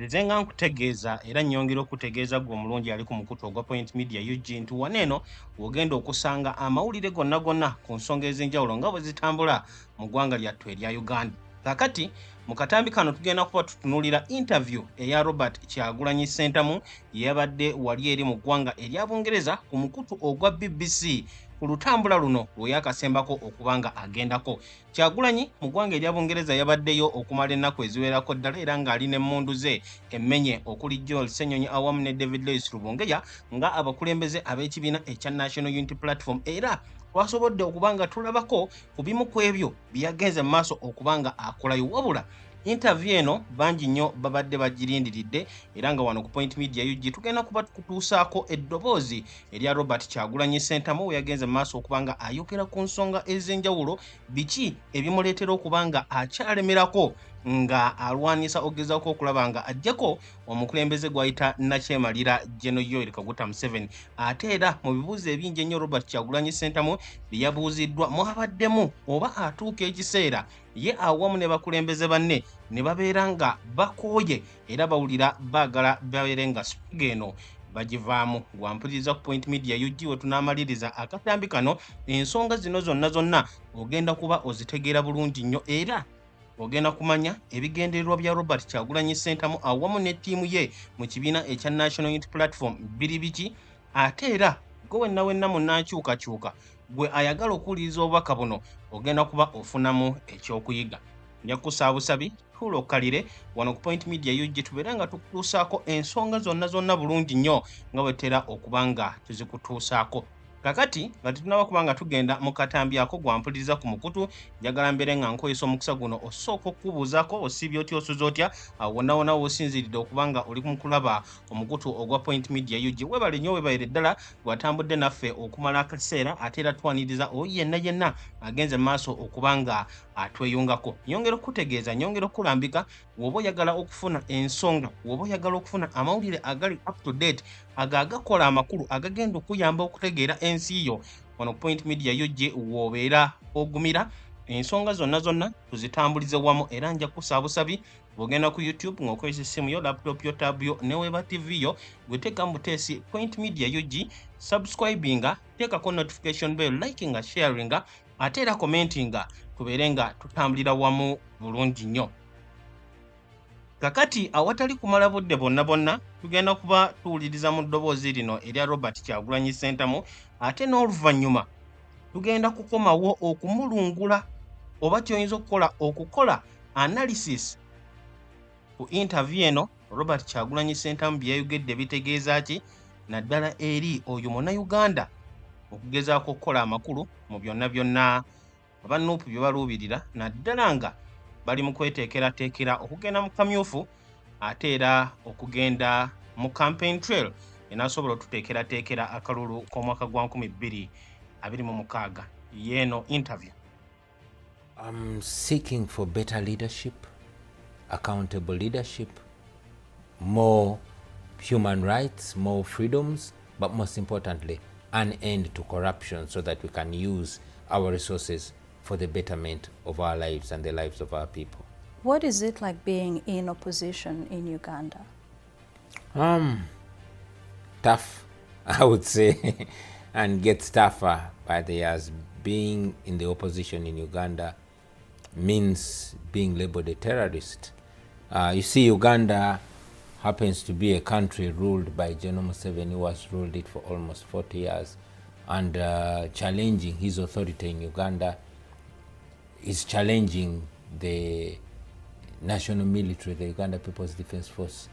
Ezenga nkutegeeza era nnyongera okutegeeza gwe omulungi ali ku mukutu ogwa Point Media UG nti waneeno ogenda okusanga amawulire gonna gonna ku nsonga ez'enjawulo nga bwe zitambula mu ggwanga lyattu erya Uganda. Kakati mu katambi kano tugenda kuba tutunuulira interview eya Robert Kyagulanyi Ssentamu yabadde wali eri mu ggwanga erya Bungereza ku mukutu ogwa BBC ku lutambula luno lwe yakasembako okubanga agendako. Kyagulanyi mu ggwanga erya Bungereza yabaddeyo okumala ennaku eziwerako ddala era ng'ali n'emmundu ze emmenye okuli Joel Ssenyonyi awamu ne David Lois Rubungeya nga abakulembeze ab'ekibiina ekya National Unity Platform, era twasobodde okubanga tulabako ku bimu ku ebyo byagenze mu maaso okubanga akolayo. Wabula interview eno bangi nnyo babadde bagirindiridde era nga wano ku Point Media UG tugenda kuba tukutuusaako eddoboozi erya Robert Kyagulanyi Ssentamu we yagenze mu maaso okubanga ayogera ku nsonga ez'enjawulo, biki ebimuleetera okubanga akyalemerako nga alwanisa ogezaako okulaba nga ajjako omukulembeze gw'ayita Nakyemalira General Yoweri Kaguta Museveni. Ate era mu bibuuzo ebingi ennyo Robert Kyagulanyi Ssentamu bye yabuuziddwa mwabaddemu oba atuuka ekiseera ye awamu ne bakulembeze banne ne babeera nga bakooye era bawulira baagala babeere nga sipiga eno bagivaamu. Gwampuliriza ku Point Media UG we tunaamaliriza akatambi kano, ensonga zino zonna ogenda kuba ozitegeera bulungi nnyo era ogenda kumanya ebigendererwa bya Robert Kyagulanyi Ssentamu awamu ne ttiimu ye mu kibiina ekya National Unity Platform biri biki. Ate era gwe wenna munnankyukakyuka gwe ayagala okuwuliriza obubaka buno ogenda kuba ofunamu ekyokuyiga. Nja kukusaabusabi tuula okkalire wano ku Point Media UG tubeera nga tukutuusaako ensonga zonna bulungi nnyo nga bwe tutera okuba nga tuzikutuusaako. Kakati nga tetunaba kuba nga tugenda mu katambi ako gwampuliriza ku mukutu, njagala mbeere nga nkozesa omukisa guno osooka okubuuzaako osiibye otya osuza otya wonna w'osinziridde okuba nga oli mu kulaba omukutu ogwa Point Media UG. Webale nnyo webayire ddala gwatambudde naffe okumala akaseera ate era twaniriza oyo yenna agenze mu maaso okuba nga atweyungako. Nyongera okutegeeza, nyongera okulambika woba oyagala okufuna ensonga, woba oyagala okufuna amawulire agali up to date agakola amakulu agagenda okuyamba okutegeera ensi yo, wano Point Media UG w'obeera ogumira. Ensonga zonna tuzitambulize wamu era nja kusaabusabi bw'ogenda ku YouTube ng'okozesa essimu yo, laptop yo, tab yo ne weba TV yo gweteeka mu buteesi Point Media UG, subscribinga, teekako notification bell, likinga, sharinga ate era commentinga, tubeere nga tutambulira wamu bulungi nnyo. Kakati awatali kumala budde bonna tugenda kuba tuwuliriza mu ddoboozi lino erya Robert Kyagulanyi Ssentamu, ate n'oluvannyuma tugenda kukomawo okumulungula oba ky'oyinza okukola analysis ku interview eno Robert Kyagulanyi Ssentamu bye yayogedde bitegeeza ki naddala eri oyo Munnayuganda okugezaako okukola amakulu mu byonna aba Nuupu bye baluubirira, naddala nga bali mu kweteekerateekera okugenda mu kamyufu ate era okugenda mu campaign trail enaasobola otuteekerateekera akalulu k'omwaka gwa 2026. Yeeno interview. I'm seeking for better leadership, accountable leadership, more human rights, more freedoms, but most importantly, an end to corruption so that we can use our resources for the betterment of our lives and the lives of our people. What is it like being in opposition in Uganda? Tough, I would say, and gets tougher by the years. Being in the opposition in Uganda means being labeled a terrorist. You see, Uganda happens to be a country ruled by General Museveni, who has ruled it for almost 40 years, and challenging his authority in Uganda is challenging the national military, the Uganda People's Defense Force.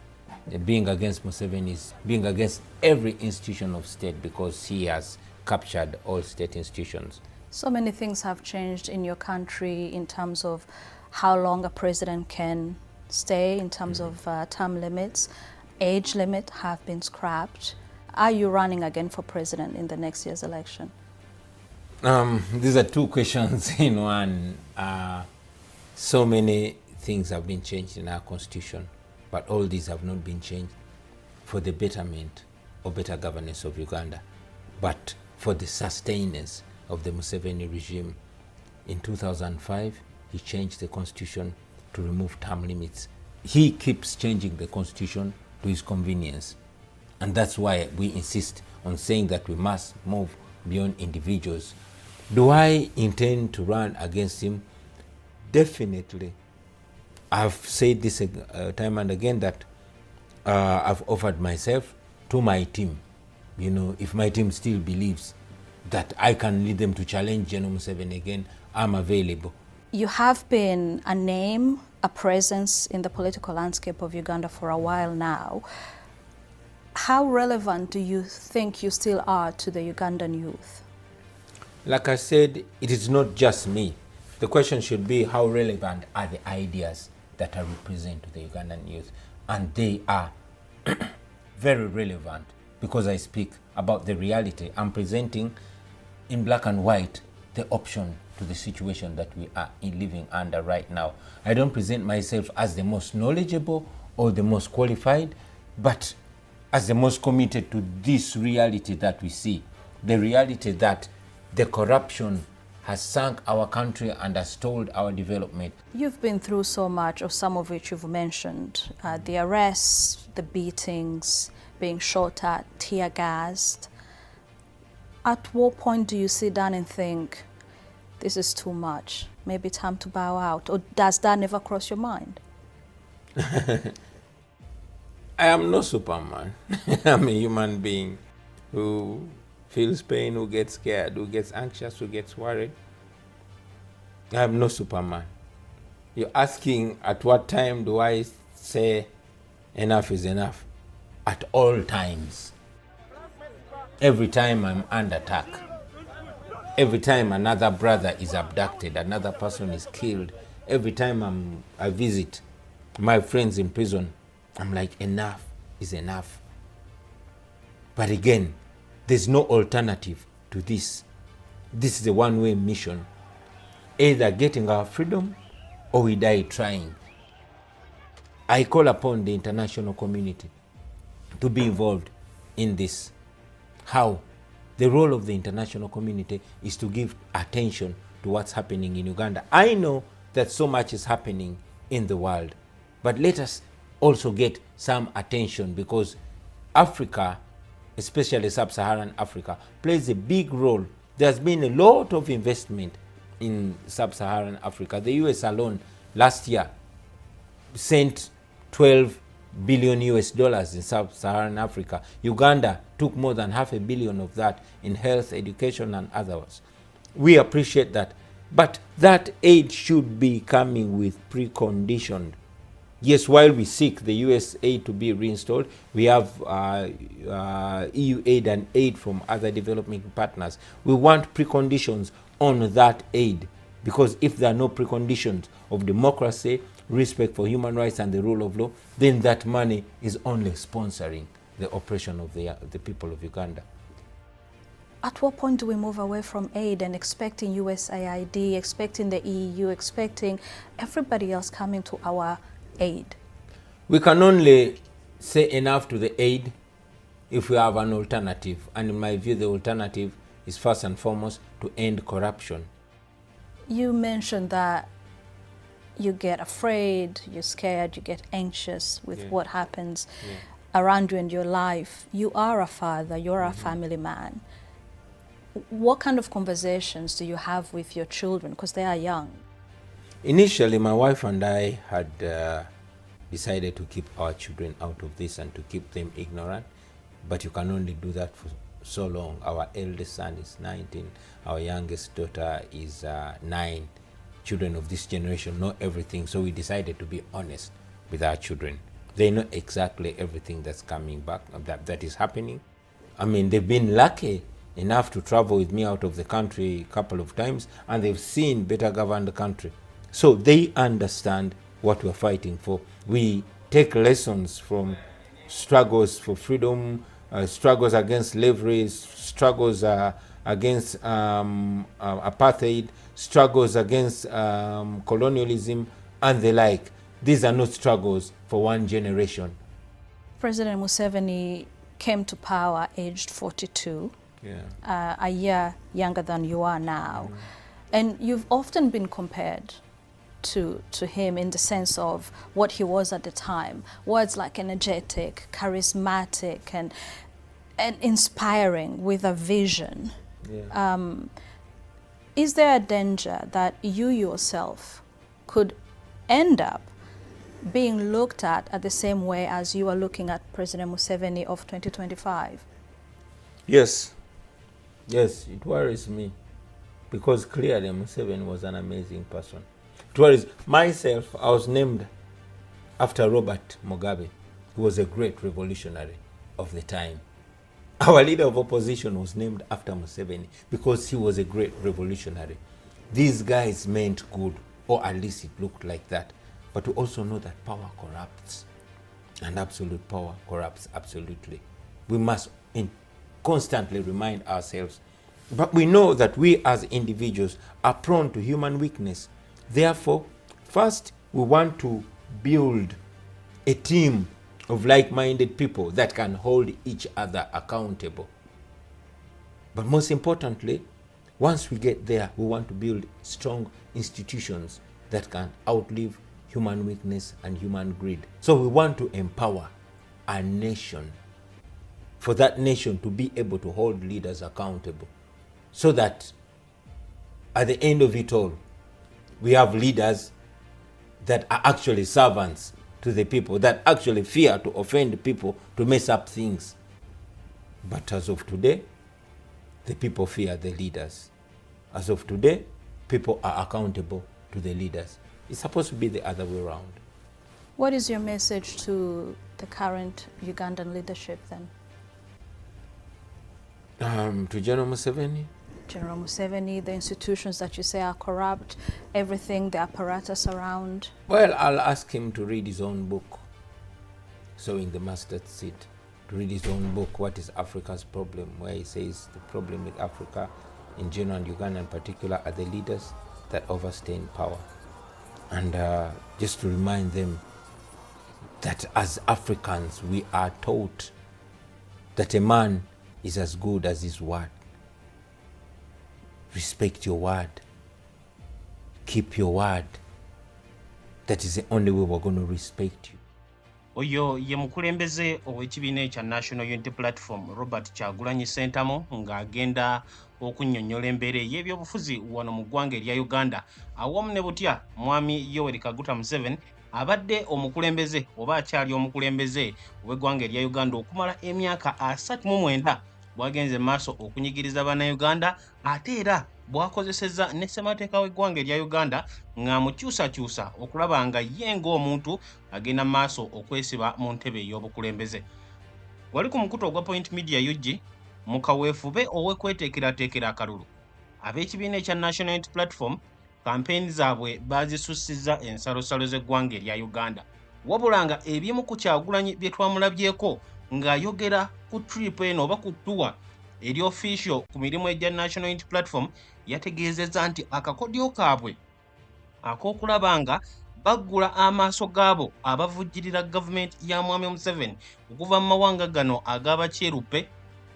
Being against Museveni is being against every institution of state because he has captured all state institutions. So many things have changed in your country in terms of how long a president can stay, in terms of term limits, age limit have been scrapped. Are you running again for president in the next year's election? These are two questions in one. So many things have been changed in our constitution, but all these have not been changed for the betterment or better governance of Uganda, but for the sustenance of the Museveni regime. In 2005, he changed the constitution to remove term limits he keeps changing the constitution to his convenience. And that's why we insist on saying that we must move beyond individuals. Do I intend to run against him? Definitely. I've said this time and again that I've offered myself to my team. You know, if my team still believes that I can lead them to challenge General Museveni again, I'm available. You have been a name, a presence in the political landscape of Uganda for a while now. How relevant do you think you still are to the Ugandan youth? Like I said, it is not just me. The question should be, how relevant are the ideas that I represent to the Ugandan youth? And they are very relevant, because I speak about the reality. I'm presenting in black and white the option to the situation that we are living under right now. I don't present myself as the most knowledgeable or the most qualified, but as the most committed to this reality that we see, the reality that the corruption has sunk our country and has stalled our development. You've been through so much, of some of which you've mentioned, the arrests, the beatings, being shot at, tear gassed. At what point do you sit down and think, this is too much, maybe time to bow out? Or does that never cross your mind? I am no Superman. I'm a human being who feels pain, who gets scared, who gets anxious, who gets worried. I am no Superman. You're asking at what time do I say enough is enough? At all times. Every time I'm under attack. Every time another brother is abducted, another person is killed. Every time I visit my friends in prison, I'm like, enough is enough. But again, there's no alternative to this. This is a one-way mission. Either getting our freedom or we die trying. I call upon the international community to be involved in this. How? The role of the international community is to give attention to what's happening in Uganda. I know that so much is happening in the world, but let us also get some attention, because Africa, especially sub-Saharan Africa, plays a big role. There's been a lot of investment in sub-Saharan Africa. The US alone last year sent 12 billion US dollars in sub-Saharan Africa. Uganda took more than $500 million of that in health, education, and others. We appreciate that, but that aid should be coming with preconditioned. Yes, while we seek the US aid to be reinstalled, we have EU aid and aid from other developing partners. We want preconditions on that aid, because if there are no preconditions of democracy, respect for human rights and the rule of law, then that money is only sponsoring the oppression of the people of Uganda. At what point do we move away from aid and expecting USAID, expecting the EU, expecting everybody else coming to our aid? We can only say enough to the aid if we have an alternative. And in my view, the alternative is first and foremost to end corruption. You mentioned that you get afraid, you're scared, you get anxious with what happens around you in your life. You are a father, you're a family man. What kind of conversations do you have with your children, because they are young? Initially, my wife and I had decided to keep our children out of this and to keep them ignorant, but you can only do that for so long. Our eldest son is 19, our youngest daughter is 9. Children of this generation know everything, so we decided to be honest with our children. They know exactly everything that's coming back, that is happening. I mean, they've been lucky enough to travel with me out of the country a couple of times, and they've seen better governed country. So they understand what we're fighting for. We take lessons from struggles for freedom, struggles against slavery, struggles against apartheid, struggles against colonialism, and the like. These are not struggles for one generation. President Museveni came to power aged 42, a year younger than you are now. And you've often been compared to him in the sense of what he was at the time. Words like energetic, charismatic, and inspiring with a vision. Yeah. Is there a danger that you yourself could end up being looked at the same way as you are looking at President Museveni of 2025? Yes. Yes, it worries me. Because clearly Museveni was an amazing person. It worries myself. I was named after Robert Mugabe, who was a great revolutionary of the time. Our leader of opposition was named after Museveni because he was a great revolutionary. These guys meant good, or at least it looked like that. But we also know that power corrupts, and absolute power corrupts absolutely. We must constantly remind ourselves. But we know that we as individuals are prone to human weakness. Therefore, first we want to build a team of like-minded people that can hold each other accountable. But most importantly, once we get there, we want to build strong institutions that can outlive human weakness and human greed. So we want to empower a nation, for that nation to be able to hold leaders accountable, so that at the end of it all, we have leaders that are actually servants to the people, that actually fear to offend people, to mess up things. But as of today, the people fear the leaders. As of today, people are accountable to the leaders. It's supposed to be the other way around. What is your message to the current Ugandan leadership then? To General Museveni? General Museveni, the institutions that you say are corrupt, everything, the apparatus around? Well, I'll ask him to read his own book, Sowing the Mustard Seed, to read his own book, What is Africa's Problem, where he says the problem with Africa in general and Uganda in particular are the leaders that overstay in power. And just to remind them that as Africans, we are taught that a man is as good as his word. Respect your word. Keep your word. That is the only way we're going to respect you. Oyo ye mukulembeze ow'ekibiina ekya National Unity Platform Robert Kyagulanyi Ssentamu ng'agenda okunnyonnyola embeera y'ebyobufuzi wano mu ggwanga erya Uganda awamu ne butya Mwami Yoweri Kaguta Museveni abadde omukulembeze oba akyali omukulembeze ow'eggwanga erya Uganda okumala emyaka 39 bwagenze maaso okunyigiriza bannayuganda ate era bwakozesezza ne ssemateeka w'eggwanga erya Uganda ng'amukyusakyusa okulaba nga ye ng'omuntu agenda maaso okwesiba mu ntebe ey'obukulembeze. Wali ku mukutu ogwa Point Media UG mu kaweefube ow'okweteekerateekera akalulu ab'ekibiina ekya National Unity Platform kampeyini zaabwe baazisussizza ensalosalo z'eggwanga erya Uganda. Wabula nga ebimu ku Kyagulanyi bye twamulabyeko ng'ayogera ku trip eno oba ku ttuwa eri official ku mirimu egya National Unity Platform yategeezezza nti akakodyo kaabwe ak'okulaba nga baggula amaaso gaabo abavujjirira gavumenti ya Mwami Museveni okuva mu mawanga gano ag'abakyeruppe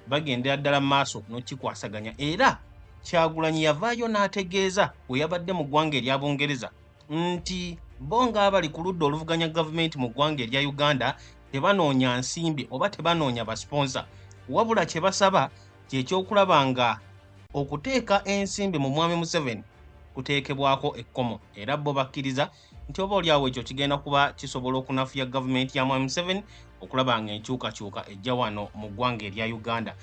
bagendera ddala mu maaso n'okikwasaganya. Era Kyagulanyi yavaayo n'ategeeza bwe yabadde mu ggwanga erya Bungereza nti bo ng'abali ku ludda oluvuganya gavumenti mu ggwanga erya Uganda tebanoonya nsimbi oba tebanoonya basponsa, wabula kye basaba kyekyokulaba nga okuteeka ensimbi mu Mwami Museveni kuteekebwako ekkomo. Era bo bakkiriza nti oba oliawo ekyo kigenda kuba kisobola okunafuya gavumenti ya Mwami Museveni okulaba nga enkyukakyuka ejja wano mu ggwanga erya Uganda.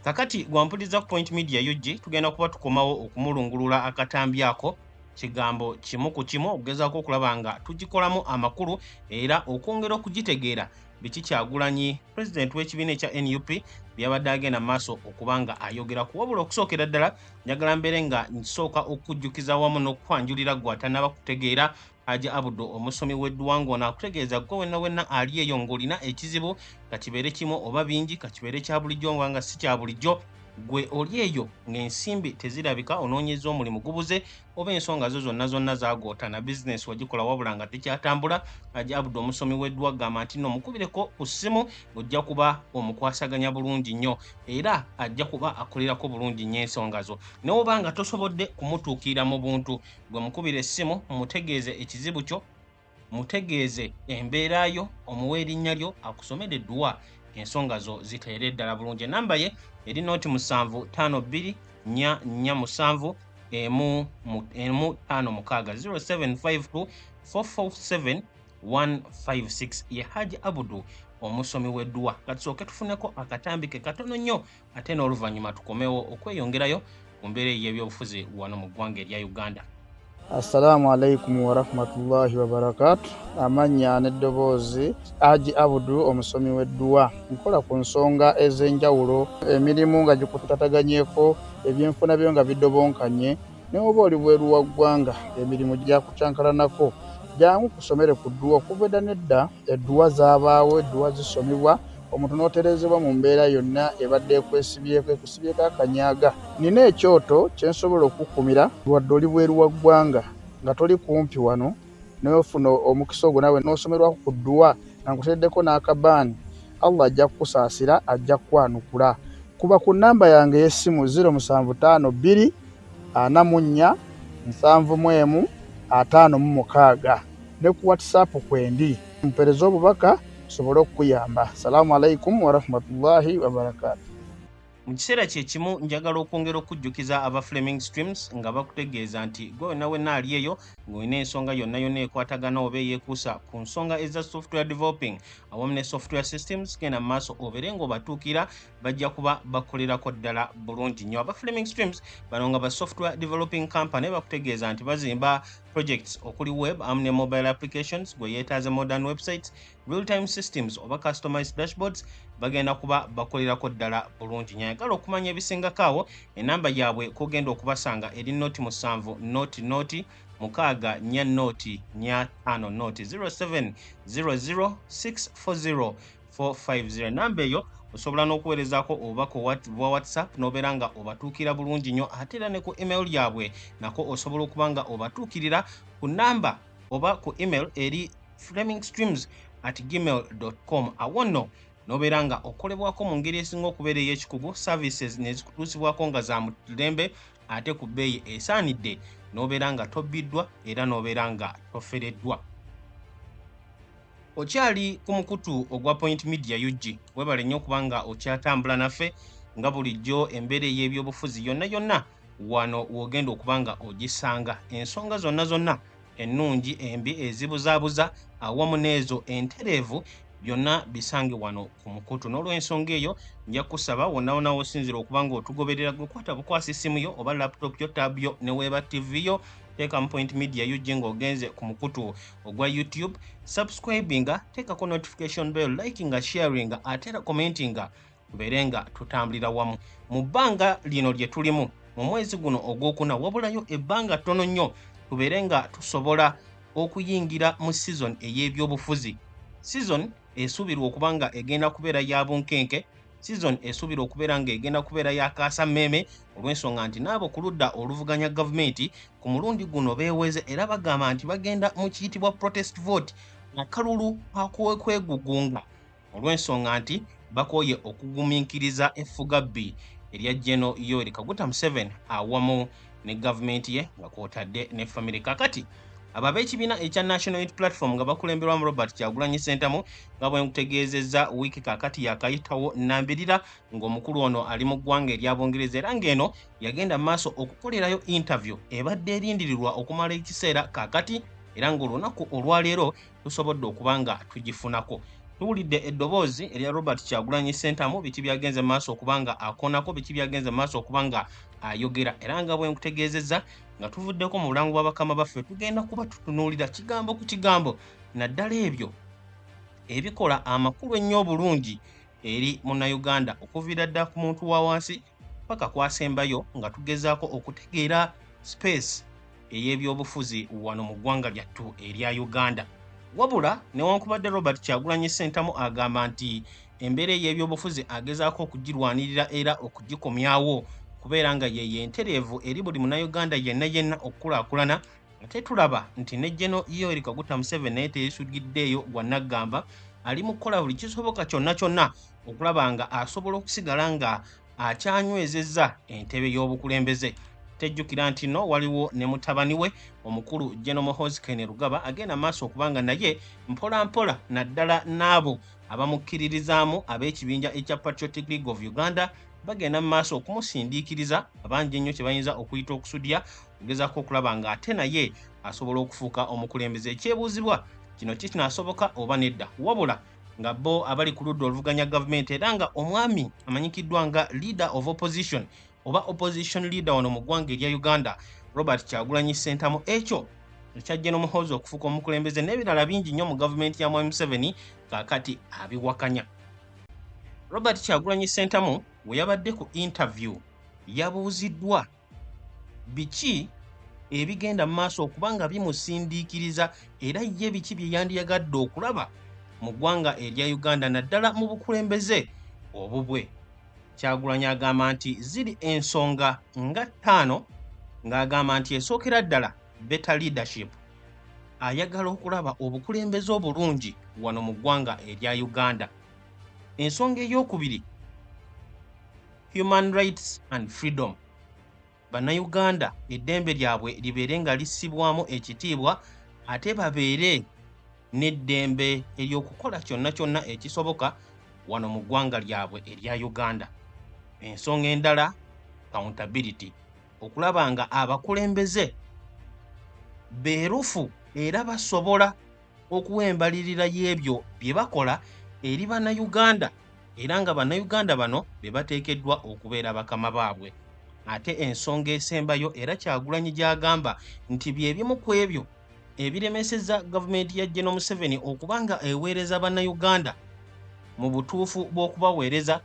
Kakati gwampuliriza ku Point Media UG tugenda kuba tukomawo okumulungulula akatambi ako kigambo kimu ku kimu okugezaako okulaba nga tugikolamu amakulu era okwongera okugitegeera biki Kyagulanyi president w'ekibiina ekya NUP byabadde agenda maaso okuba nga ayogera ku. Wabula okusookera ddala njagala mbeere nga nsooka okujjukiza wamu n'okwanjulira gwe atanaba kutegeera Haji Abdul omusomi w'edduwanga ono akutegeeza gwe wenna wenna ali eyo ng'olina ekizibu kakibeere kimu oba bingi, kakibeere kya bulijjo nga si kya bulijjo, gwe oli eyo ng'ensimbi tezirabika onoonyeza omulimu gubuze oba ensonga zo zonna zagoota na bizinesi wagikola wabula nga tekyatambula, Haji Abdul omusomi w'eddwa agamba nti nno mukubireko ku ssimu ojja kuba omukwasaganya bulungi nnyo era ajja kuba akolerako bulungi nnyo ensonga zo. N'oba nga tosobodde kumutuukirira mu buntu, gwe mukubira essimu mutegeeze ekizibu kyo, mutegeeze embeera yo, omuwe erinnya lyo akusomere eddwa ensonga zo ziteere ddala bulungi. Enamba ye eri nooti 752447 156 0752447156 ye Haji Abdul omusomi w'eddwa. Katusooke tufuneko akatambike katono nnyo ate n'oluvannyuma tukomewo okweyongerayo ku mbeera y'ebyobufuzi wano mu ggwanga erya Uganda. Assalamu alaikum warahmatullahi wabarakatuh. Amanya n'eddoboozi Haji Abdul omusomi w'eddwa. Nkola ku nsonga ez'enjawulo, emirimu nga gikutataganyeko, ebyenfuna byo nga bidobonkanye, ne oba oli bweru wa ggwanga emirimu gyakucankalanako. Jangu kusomere ku ddwa. Okuva edda n'edda edduwa zaabaawo, edduwa zisomebwa, omuntu n'otereezebwa mu mbeera yonna ebadde ekwesibyeko akanyaaga. Nina ekyoto kye nsobola okukumira wadde oli bweru wa ggwanga nga toli kumpi wano n'ofuna omukisa ogwo nawe n'osomerwako ku ddwa nga nkuteeddeko n'akabaani, Allah ajja kukusaasira, ajja kukwanukula. Kuba ku nnamba yange y'essimu 0752 44 71 ne ku WhatsApp kwendi mpereza obubaka sobole okuyamba. Assalamu alaikum warahmatullahi wabarakatuh. Mu kiseera kye kimu njagala okwongera okujjukiza aba Fleming Streams nga bakutegeeza nti gwe wenna ali eyo ng'olina ensonga yonna ekwatagana oba eyeekuusa ku nsonga eza software developing awamu ne software systems, genda mu maaso obeere ng'obatuukira, bajja kuba bakolerako ddala bulungi nnyo. Aba Fleming Streams bano nga ba software developing company bakutegeeza nti bazimba projects okuli web awamu ne mobile applications, gwe yeetaaze modern websites, real-time systems oba customized dashboards, bagenda kuba bakolerako ddala bulungi nnyo. Ayagala okumanya ebisingako awo, enamba yaabwe kugenda okubasanga eri nooti 7 nooti 6 4 nooti 5 nooti 0700640450. Enamba eyo osobola n'okuweerezaako obubaka bwa WhatsApp n'obeera nga obatuukira bulungi nnyo, ate era ne ku email yaabwe nako osobola okuba nga obatuukirira ku nnamba oba ku email eri flemingstreams@gmail.com. awo nno n'obeera nga okolebwako mu ngeri esinga okubeera ey'ekikugu, services ne zikutuusibwako nga za mulembe ate ku bbeeyi esaanidde, n'obeera nga tobbiddwa era n'obeera nga tofereddwa. Okyali ku mukutu ogwa Point Media UG, webale nnyo okuba nga okyatambula naffe nga bulijjo embeera ey'ebyobufuzi yonna wano w'ogenda okuba nga ogisanga. Ensonga zonna ennungi, embi, ezibuzaabuza awamu n'ezo entereevu byonna bisange wano ku mukutu. N'olw'ensonga eyo nja kusaba wonna wosinzira okuba nga otugoberera, gukwata bukwasi essimu yo oba laptop yo, tab yo ne weeba TV yo, teeka mu Point Media UG ng'ogenze ku mukutu ogwa YouTube, subscribinga, teekako notification bell, likinga, sharinga ate era commentinga, tubeere nga tutambulira wamu. Mu bbanga lino lye tulimu mu mwezi guno ogwokuna, wabulayo ebbanga ttono nnyo tubeere nga tusobola okuyingira mu season ey'ebyobufuzi. Season esuubirwa okuba nga egenda kubeera ya bunkenke, season esuubirwa okubeera nga egenda kubeera ya kaasammeeme, olw'ensonga nti n'abo ku ludda oluvuganya gavumenti ku mulundi guno beeweze era bagamba nti bagenda mu kiyitibwa protest vote, akalulu ak'okwegugunga, olw'ensonga nti bakooye okugumiikiriza effugabbi erya General Yoweri Kaguta Museveni awamu ne gavumenti ye nga kw'otadde ne family. Kakati abo ab'ekibiina ekya National Unity Platform nga bakulemberwamu Robert Kyagulanyi Ssentamu nga bwe nkutegeezezza wiiki kaakati yakayitawo nnambirira ng'omukulu ono ali mu ggwanga erya Bungereza era ng'eno yagenda mu maaso okukolerayo interview ebadde erindirirwa okumala ekiseera kaakati era ng'olunaku olwaleero tusobodde okuba nga tugifunako. Tuwulidde eddoboozi erya Robert Kyagulanyi Ssentamu, biki byagenze mu maaso okuba nga akonako, biki byagenze mu maaso okuba nga ayogera, era nga bwe nkutegeezezza nga tuvuddeko mu bulango bw'abakama baffe tugenda kuba tutunuulira kigambo ku kigambo naddala ebyo ebikola amakulu ennyo obulungi eri Munnayuganda okuviira ddala ku muntu wa wansi paka kwasembayo, nga tugezaako okutegeera space ey'ebyobufuzi wano mu ggwanga lyattu erya Uganda. Wabula newankubadde Robert Kyagulanyi Ssentamu agamba nti embeera y'ebyobufuzi agezaako okugirwanirira era okugikomyawo kubeera nga ye yentereevu eri buli munnayuganda yenna okukulaakulana. Ate tulaba nti ne Gen. Yoweri Kaguta Museveni naye teyeesugiddeeyo gwannaggamba, ali mu kukola buli kisoboka kyonna okulaba nga asobola okusigala nga akyanywezezza entebe y'obukulembeze. Tejjukira nti no waliwo ne mutabani we omukulu Gen. Muhoozi Kainerugaba agenda maaso okubanga naye mpola naddala n'abo abamukkiririzaamu ab'ekibinja ekya Patriotic League of Uganda bagenda mu maaso okumusindiikiriza abangi ennyo kye bayinza okuyita okusudya, okugezaako okulaba nga ate naye asobola okufuuka omukulembeze. Ekyebuuzibwa kino kinaasoboka oba nedda, wabula nga bo abali ku ludda oluvuganya gavumenti era nga omwami amanyikiddwa nga leader of opposition oba opposition leader wano mu ggwanga erya Uganda, Robert Kyagulanyi Ssentamu, ekyo ekya Gen. Muhoozi okufuuka omukulembeze n'ebirala bingi nnyo mu gavumenti ya Mwami Museveni kaakati abiwakanya. Robert Kyagulanyi Ssentamu we yabadde ku interview yabuuziddwa biki ebigenda mu maaso okuba nga bimusindiikiriza era ye biki bye yandiyagadde okulaba mu ggwanga erya Uganda naddala mu bukulembeze obubwe. Kyagulanyi agamba nti ziri ensonga nga 5 ng'agamba nti esookera ddala better leadership, ayagala okulaba obukulembeze obulungi wano mu ggwanga erya Uganda. Ensonga ey'okubiri, human rights and freedom. Bannayuganda eddembe lyabwe libeere nga lissibwamu ekitiibwa ate babeere n'eddembe ery'okukola kyonna ekisoboka wano mu ggwanga lyabwe erya Uganda. Ensonga endala, accountability, okulaba nga abakulembeze beerufu era basobola okuwa embalirira y'ebyo bye bakola eri bannayuganda era nga bannayuganda bano be bateekeddwa okubeera bakama baabwe. Ate ensonga esembayo era Kyagulanyi gy'agamba nti bye bimu ku ebyo ebiremesezza gavumenti ya Gen. Museveni okuba nga eweereza bannayuganda mu butuufu bw'okubaweereza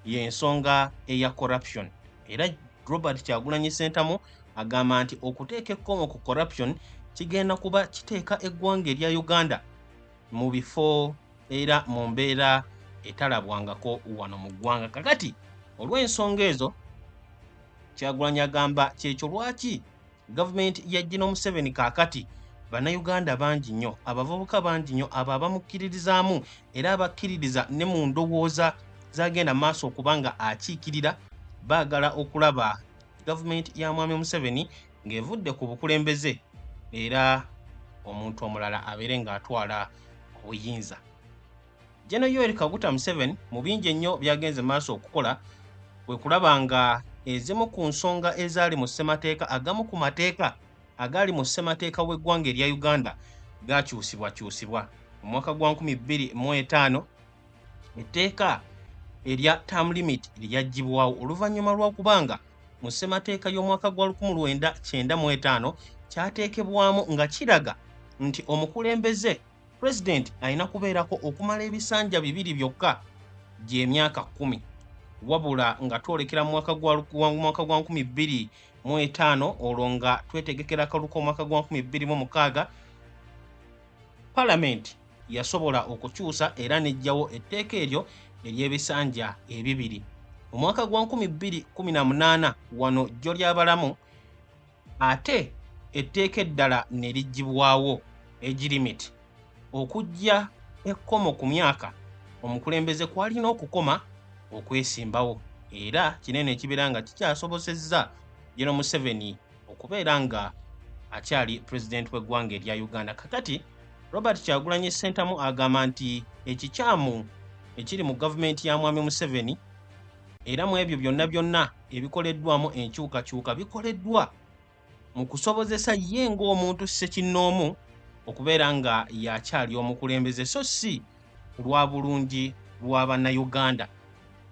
y'ensonga eya corruption. Era Robert Kyagulanyi Ssentamu agamba nti okuteeka ekkomo ku corruption kigenda kuba kiteeka eggwanga erya Uganda mu bifo era mu mbeera etalabwangako wano mu ggwanga. Kakati olw'ensonga ezo Kyagulanyi agamba kyekyo lwaki gavumenti ya Gen. Museveni kaakati bannayuganda bangi nnyo, abavubuka bangi nnyo abo abamukkiririzaamu era abakkiririza ne mu ndowooza zagenda maaso okuba nga akiikirira, baagala okulaba gavumenti ya Mwami Museveni ng'evudde ku bukulembeze era omuntu omulala abeere ng'atwala obuyinza. Gen. Yoweri Kaguta Museveni mu bingi ennyo byagenze maaso okukola kwe kulaba nga ezimu ku nsonga ezaali mu ssemateeka, agamu ku mateeka agali mu ssemateeka w'eggwanga erya Uganda gaakyusibwa. Mu mwaka gwa 2005 etteeka erya term limit lyaggyibwawo oluvannyuma lw'okubanga mu ssemateeka y'omwaka gwa 1995 kyateekebwamu nga kiraga nti omukulembeze President alina kubeerako okumala ebisanja 2 byokka gy'emyaka 10, wabula nga twolekera mu mwaka gwa 2005 olwo nga twetegekera akaluko omwaka gwa 2006 Parliament yasobola okukyusa era n'eggyawo etteeka eryo ery'ebisanja 2. Mu mwaka gwa 2018 wano jjo ly'abalamu ate etteeka eddala ne liggyibwawo age limit okujja ekkomo ku myaka omukulembeze kwalina okukoma okwesimbawo, era kinene ekibeera nga kikyasobosezza Gen. Museveni okubeera nga akyali president w'eggwanga erya Uganda. Kakati Robert Kyagulanyi Ssentamu agamba nti ekikyamu ekiri mu gavumenti ya Mwami Museveni era mu ebyo byonna ebikoleddwamu enkyukakyuka bikoleddwa mu kusobozesa ye ng'omuntu ssekinnoomu okubeera nga yakyali omukulembeze so si lwa bulungi lwa bannayuganda.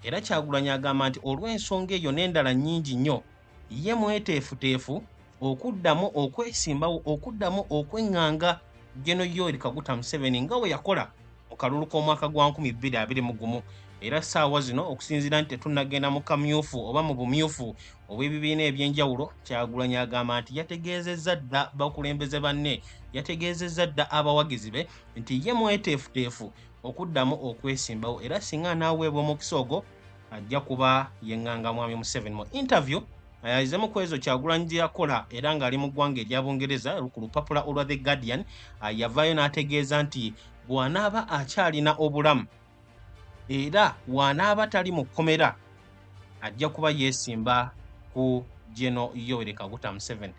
Era Kyagulanyi agamba nti olw'ensonga eyo n'endala nnyingi nnyo ye mweteefuteefu okuddamu okwesimbawo, okuddamu okweŋŋanga Gen. Yoweri Kaguta Museveni nga bwe yakola mu kalulu k'omwaka gwa 2021. Era ssaawa zino okusinziira nti tetunnagenda mu kamyufu oba mu bumyufu obw'ebibiina eby'enjawulo, Kyagulanyi agamba nti yategeezezza dda bakulembeze banne, yategeezezza dda abawagizi be nti ye mweteefuteefu okuddamu okwesimbawo era singa n'aweebwa omukisa ogwo ajja kuba yeŋŋanga mwami Museveni. Mu interview ayazemu ku ezo Kyagulanyi gye yakola era ng'ali mu ggwanga erya Bungereza ku lupapula olwa The Guardian, yavaayo n'ategeeza nti bw'anaaba akyalina obulamu era bw'anaaba tali mu kkomera ajja kuba yeesimba ku General Yoweri Kaguta Museveni.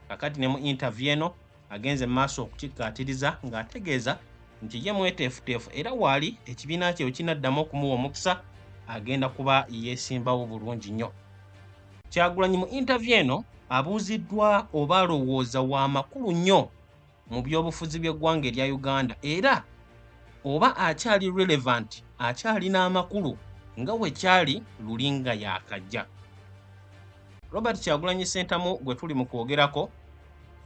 Kakati ne mu interview eno agenze maaso okukikkaatiriza ng'ategeeza nti ye mweteefuteefu era waali ekibiina kye kinaddamu okumuwa omukisa agenda kuba yeesimbawo bulungi nnyo. Kyagulanyi mu interview eno abuuziddwa oba alowooza wa makulu nnyo mu by'obufuzi by'eggwanga erya Uganda era oba akyali relevant, akyalina amakulu nga bwe kyali lulinga yaakajja. Robert Kyagulanyi Ssentamu gwe tuli mu kwogerako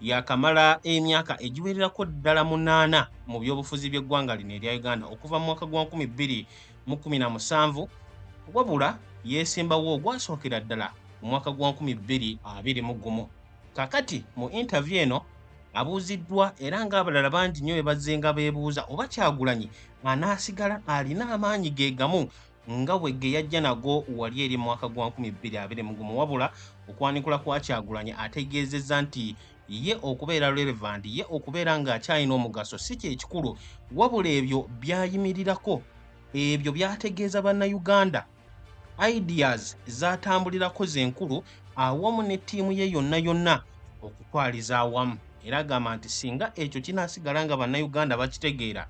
yakamala emyaka egiwererako ddala 8 mu by'obufuzi by'eggwanga lino erya Uganda okuva mu mwaka gwa 2017 wabula yeesimbawo ogwasookera ddala mu mwaka gwa 2021. Kakati mu interview eno abuuziddwa era ng'abalala bangi nnyo bazzenga beebuuza oba Kyagulanyi anaasigala alina amaanyi ge gamu nga bwe ge yajja nago wali eri mwaka gwa 2021 wabula okwanikula kwa Kyagulanyi ategeezezza nti ye okubeera relevant, ye okubeera ng'akyalina omugaso si kyekikulu wabula ebyo byayimirirako, ebyo byategeeza bannayuganda ideas zatambulirako zenkulu awamu ne ttiimu ye yonna okutwaliza awamu era agamba nti singa ekyo kinaasigala nga bannayuganda bakitegeera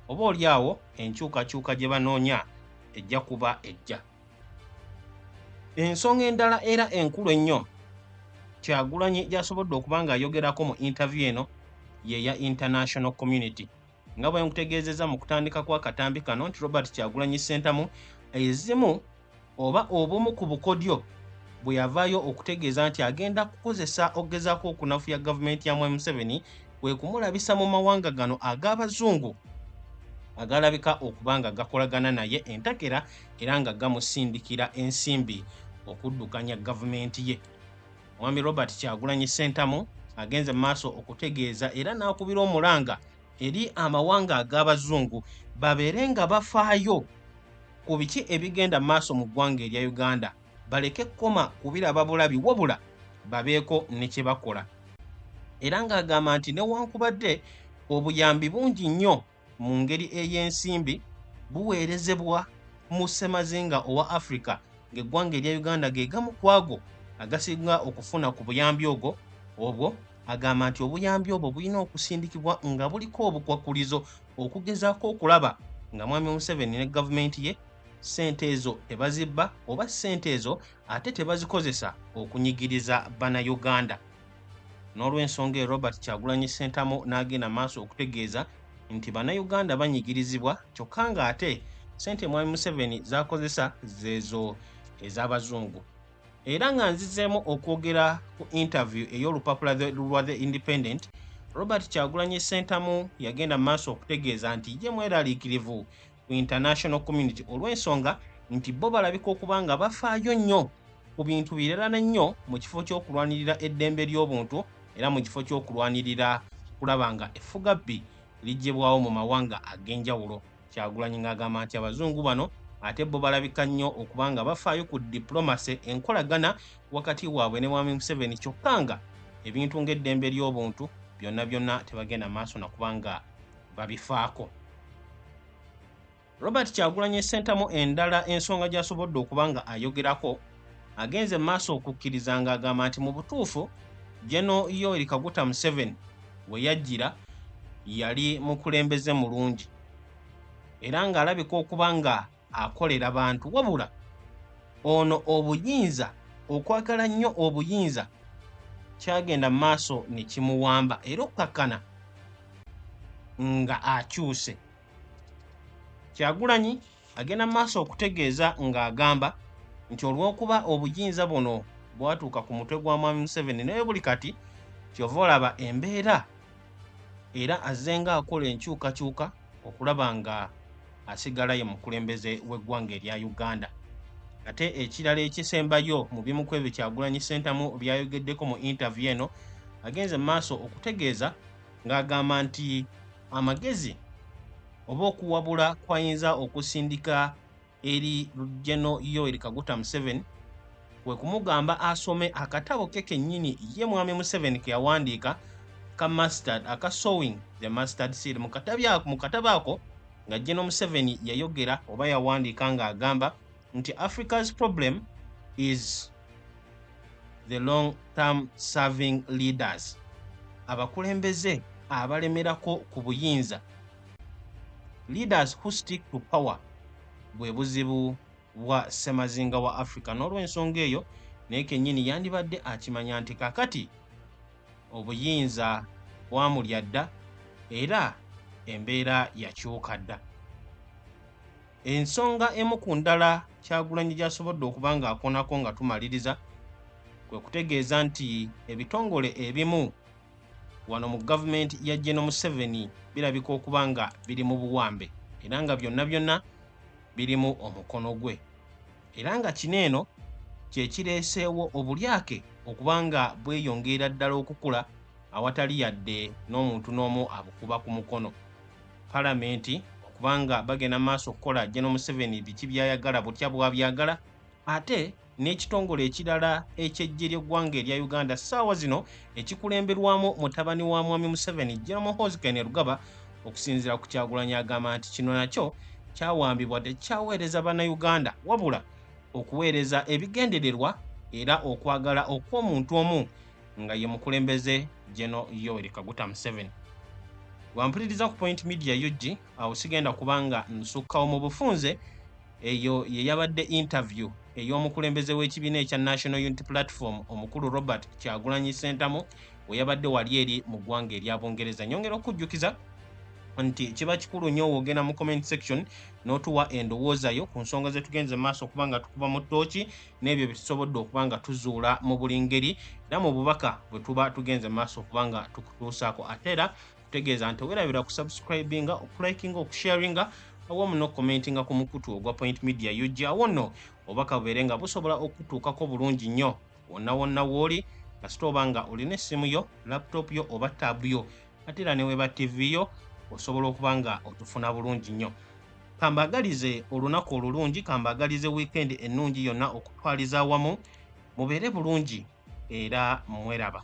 oba oliawo enkyukakyuka gye banoonya ejja kuba ejja. Ensonga endala era enkulu ennyo Kyagulanyi gy'asobodde okuba ng'ayogerako mu interview eno ye ya international community. Nga bwe nkutegeezezza mu kutandika kwa katambi kano nti Robert Kyagulanyi Ssentamu ezimu oba obumu ku bukodyo bwe yavaayo okutegeeza nti agenda kukozesa okugezaako okunafuya gavumenti ya Mwami Museveni kwe kumulabisa mu mawanga gano ag'abazungu agalabika okuba nga gakolagana naye entakera era nga gamusindikira ensimbi okuddukanya gavumenti ye. Mwami Robert Kyagulanyi Ssentamu agenze mu maaso okutegeeza era n'akubira omulanga eri amawanga ag'abazungu babeere nga bafaayo ku biki ebigenda maaso mu ggwanga erya Uganda, baleke kkoma kubiraba bulabi wabula babeeko ne kye bakola. Era ng'agamba nti newankubadde obuyambi bungi nnyo mu ngeri ey'ensimbi buweerezebwa mu ssemazinga owa Africa ng'eggwanga erya Uganda ge gamu ku ago agasinga okufuna ku buyambi obwo agamba nti obuyambi obwo bulina okusindikibwa nga buliko obukwakkulizo okugezaako okulaba nga Mwami Museveni ne gavumenti ye ssente ezo tebazibba oba ssente ezo ate tebazikozesa okunyigiriza bannayuganda. N'olw'ensonga eyo Robert Kyagulanyi Ssentamu n'agenda maaso okutegeeza nti bannayuganda banyigirizibwa kyokka ng'ate ssente Mwami Museveni z'akozesa zeezo ez'abazungu. Era nga nzizeemu okwogera ku interview ey'olupapula lwa The Independent, Robert Kyagulanyi Ssentamu yagenda maaso okutegeeza nti ye mweraliikirivu ku international community olw'ensonga nti bo balabika okuba nga bafaayo nnyo ku bintu birala nnyo mu kifo ky'okulwanirira eddembe ly'obuntu era mu kifo ky'okulwanirira kulaba nga effugabbi lijjibwawo mu mawanga ag'enjawulo. Kyagulanyi ng'agamba nti abazungu bano ate bo balabika nnyo okuba nga bafaayo ku diplomasi enkolagana wakati waabwe ne Mwami Museveni kyokka nga ebintu ng'eddembe ly'obuntu byonna tebagenda maaso nakuba nga babifaako. Robert Kyagulanyi Ssentamu endala ensonga gy'asobodde okuba nga ayogerako agenze maaso okukkiriza ng'agamba nti mu butuufu General Yoweri Kaguta Museveni we yajjira yali mukulembeze mulungi era ng'alabika okuba nga akolera bantu wabula ono obuyinza okwagala nnyo obuyinza kyagenda maaso ne kimuwamba era okkakkana nga akyuse. Kyagulanyi agenda maaso okutegeeza ng'agamba nti olw'okuba obuyinza buno bwatuuka ku mutwe gwa Mwami Museveni naye buli kati kyova olaba embeera era azzenga akola enkyukakyuka okulaba nga asigala ye mukulembeze w'eggwanga erya Uganda. Ate ekirala ekisembayo mu bimu ku ebyo Kyagulanyi Ssentamu byayogeddeko mu interview eno agenze maaso okutegeeza ng'agamba nti amagezi oba okuwabula kwayinza okusindika eri General Yoweri Kaguta Museveni kwe kumugamba asome akatabo ke kennyini ye mwami Museveni ke yawandiika ka mustard aka sowing the mustard seed. Mu katabo ako nga General Museveni yayogera oba yawandiika ng'agamba nti Africa's problem is the long-term serving leaders, abakulembeze abalemerako ku buyinza, leaders who stick to power, bwe buzibu bwa Ssemazinga wa Africa. N'olw'ensonga eyo naye kennyini yandibadde akimanya nti kakati obuyinza bwamulya dda era embeera yakyuka dda. Ensonga emu ku ndala Kyagulanyi gy'asobodde okuba ng'akonako nga tumaliriza kwe kutegeeza nti ebitongole ebimu wano mu gavumenti ya General Museveni birabika okuba nga biri mu buwambe era nga byonna byonna birimu omukono gwe, era nga kino eno kye kireeseewo obulyake okuba nga bweyongera ddala okukula awatali yadde n'omuntu n'omu abukuba ku mukono. Palamenti okuba nga bagenda maaso okukola General Museveni biki byayagala butya bwabyagala, ate n'ekitongole ekirala eky'eggye ly'eggwanga erya Uganda ssaawa zino ekikulemberwamu mutabani wa mwami Museveni General Muhoozi Kainerugaba, okusinziira ku Kyagulanyi agamba nti kino nakyo kyawambibwa tekyaweereza bannayuganda wabula okuweereza ebigendererwa era okwagala okw'omuntu omu nga ye mukulembeze General Yoweri Kaguta Museveni. Wampuliriza ku Point Media UG, awo sigenda kubanga nsukkawo mu bufunze. Eyo ye yabadde interview ey'omukulembeze w'ekibiina ekya National Unity Platform omukulu Robert Kyagulanyi Ssentamu we yabadde wali eri mu ggwanga erya Bungereza. Nyongera okujjukiza nti kiba kikulu nnyo wogenda mu comment section n'otuwa endowooza yo ku nsonga ze tugenze maaso okuba nga tukuba mu ttooki n'ebyo bye tusobodde okuba nga tuzuula mu buli ngeri era mu bubaka bwe tuba tugenze maaso okuba nga tukutuusaako. Ate era kutegeeza nti weerabira ku subscribinga, okulikinga, okusharinga awamu n'okukomentinga ku mukutu ogwa Point Media UG. Awo nno obubaka bubeere nga busobola okutuukako bulungi nnyo wonna wonna w'oli kasita oba nga olina essimu yo, laptop yo oba tab yo, ate era ne weba TV yo osobola okuba nga otufuna bulungi nnyo. Kambagalize olunaku olulungi, kambagalize weekend ennungi yonna okutwaliza awamu. Mubeere bulungi era mweraba.